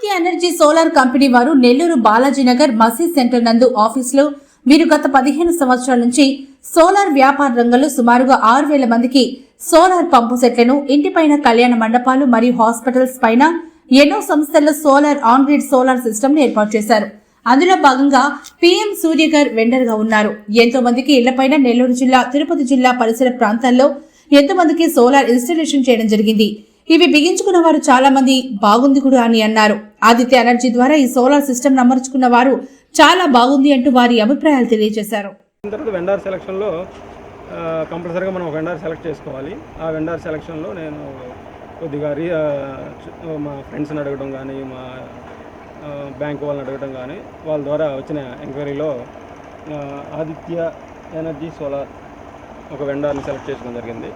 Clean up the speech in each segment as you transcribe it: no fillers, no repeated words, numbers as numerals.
Aditya energy solar company వారు నెల్లూరు బాలాజీనగర్ మసీద్ centre నందు ఆఫీసులో వీరు గత 15 సంవత్సరాల నుంచి సోలార్ వ్యాపార రంగంలో సుమారుగా 6,000 మందికి సోలార్ పంపు సెట్లను ఇంటిపైన కళ్యాణ మండపాలు మరియు హాస్పిటల్స్ పైన ఎన్నో సంస్థల్లో solar on grid solar system ను ఏర్పాటు చేశారు. అందులో భాగంగా పీఎం సూర్యగర్ వెండర్ గా ఉన్నారు. ఎంతో మందికి ఇళ్లపైన నెల్లూరు జిల్లా, తిరుపతి జిల్లా పరిసర ప్రాంతాల్లో ఎంతో మందికి సోలార్ ఇన్స్టాలేషన్ చేయడం జరిగింది. ఇవి బిగించుకున్న వారు చాలా మంది బాగుంది కూడా అని అన్నారు. ఆదిత్య ఎనర్జీ ద్వారా ఈ సోలార్ సిస్టమ్ అమర్చుకున్న వారు చాలా బాగుంది అంటూ వారి అభిప్రాయాలు తెలియజేశారు. వెండర్ సెలక్షన్లో కంపల్సరీగా మనం ఒక వెండర్ సెలెక్ట్ చేసుకోవాలి. ఆ వెండర్ సెలక్షన్లో నేను కొద్దిగా మా ఫ్రెండ్స్ని అడగడం కానీ, మా బ్యాంక్ వాళ్ళని అడగడం కానీ, వాళ్ళ ద్వారా వచ్చిన ఎంక్వైరీలో ఆదిత్య ఎనర్జీ సోలార్ ఒక వెండర్ని సెలెక్ట్ చేసుకోవడం జరిగింది.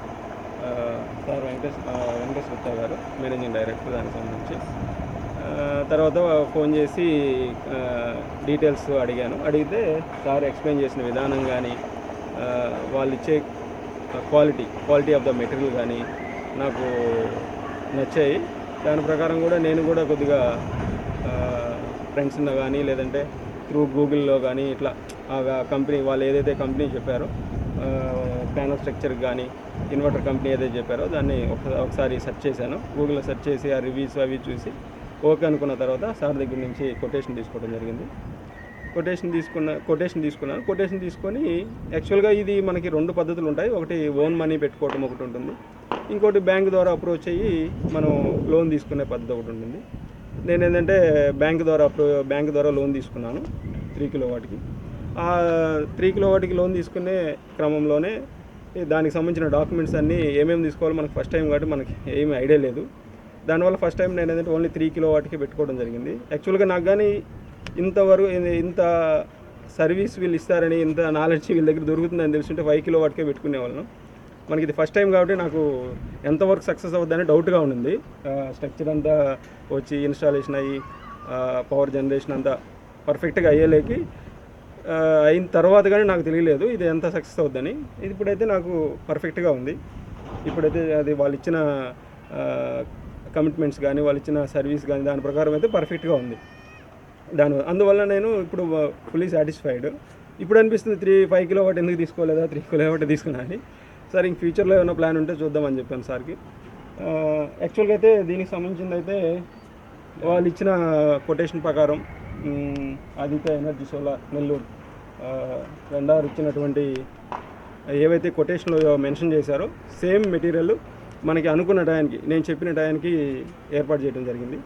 సార్ వెంకటేశ్వర గారు, మేనేజింగ్ డైరెక్టర్ దానికి సంబంధించి. తర్వాత ఫోన్ చేసి డీటెయిల్స్ అడిగితే సార్ ఎక్స్ప్లెయిన్ చేసిన విధానం కానీ, వాళ్ళు ఇచ్చే క్వాలిటీ ఆఫ్ ద మెటీరియల్ కానీ నాకు నచ్చాయి. దాని ప్రకారం కూడా నేను కూడా కొద్దిగా ఫ్రెండ్స్లో కానీ, లేదంటే త్రూ గూగుల్లో కానీ ఇట్లా ఆ కంపెనీ వాళ్ళు ఏదైతే కంపెనీ చెప్పారో ప్యానల్ స్ట్రక్చర్ కానీ, ఇన్వర్టర్ కంపెనీ ఏదైతే చెప్పారో దాన్ని ఒకసారి సెర్చ్ చేశాను. గూగుల్లో సెర్చ్ చేసి ఆ రివ్యూస్ అవి చూసి ఓకే అనుకున్న తర్వాత సార్ దగ్గర నుంచి కొటేషన్ తీసుకోవడం జరిగింది. కొటేషన్ తీసుకొని యాక్చువల్గా ఇది మనకి 2 పద్ధతులు ఉంటాయి. ఒకటి ఓన్ మనీ పెట్టుకోవడం ఒకటి ఉంటుంది, ఇంకోటి బ్యాంక్ ద్వారా అప్రోచ్ అయ్యి మనం లోన్ తీసుకునే పద్ధతి ఒకటి ఉంటుంది. నేను ఏంటంటే బ్యాంక్ ద్వారా లోన్ తీసుకున్నాను 3 కిలోవాట్కి. ఆ 3 కిలోవాట్కి లోన్ తీసుకునే క్రమంలోనే దానికి సంబంధించిన డాక్యుమెంట్స్ అన్నీ ఏమేమి తీసుకోవాలో మనకు ఫస్ట్ టైం కాబట్టి మనకి ఏమీ ఐడియా లేదు. దానివల్ల ఫస్ట్ టైం నేను ఏంటంటే ఓన్లీ 3 కిలోవాట్కి పెట్టుకోవడం జరిగింది. యాక్చువల్గా నాకు కానీ ఇంత సర్వీస్ వీళ్ళు ఇస్తారని, ఇంత నాలెడ్జ్ వీళ్ళ దగ్గర దొరుకుతుందని తెలుసుంటే 5 కిలోవాట్కే పెట్టుకునేవాళ్ళం. మనకి ఇది ఫస్ట్ టైం కాబట్టి నాకు ఎంతవరకు సక్సెస్ అవుతుందని డౌట్గా ఉండింది. స్ట్రక్చర్ అంతా వచ్చి ఇన్స్టాలేషన్ అయ్యి పవర్ జనరేషన్ అంతా పర్ఫెక్ట్గా అయ్యేలేకి అయిన తర్వాత కానీ నాకు తెలియలేదు ఇది ఎంత సక్సెస్ అవుతుందని. ఇప్పుడైతే నాకు పర్ఫెక్ట్గా ఉంది. ఇప్పుడైతే అది వాళ్ళు ఇచ్చిన కమిట్మెంట్స్ కానీ, వాళ్ళు ఇచ్చిన సర్వీస్ కానీ దాని ప్రకారం అయితే పర్ఫెక్ట్గా ఉంది. అందువల్ల నేను ఇప్పుడు ఫుల్లీ సాటిస్ఫైడ్. ఇప్పుడు అనిపిస్తుంది 5 కిలోవాట్ ఎందుకు తీసుకోలేదా, 3 కిలోవాట్ తీసుకున్నాను. సార్ ఇంక ఫ్యూచర్లో ఏమైనా ప్లాన్ ఉంటే చూద్దామని చెప్పాను సార్కి. యాక్చువల్గా అయితే దీనికి సంబంధించింది అయితే వాళ్ళు ఇచ్చిన కొటేషన్ ప్రకారం Aditya energy solar Nellore vendor ఇచ్చినటువంటి ఏవైతే కొటేషన్లో మెన్షన్ చేశారో సేమ్ మెటీరియల్ మనకి అనుకున్న టయానికి, నేను చెప్పిన టయానికి ఏర్పాటు చేయడం జరిగింది.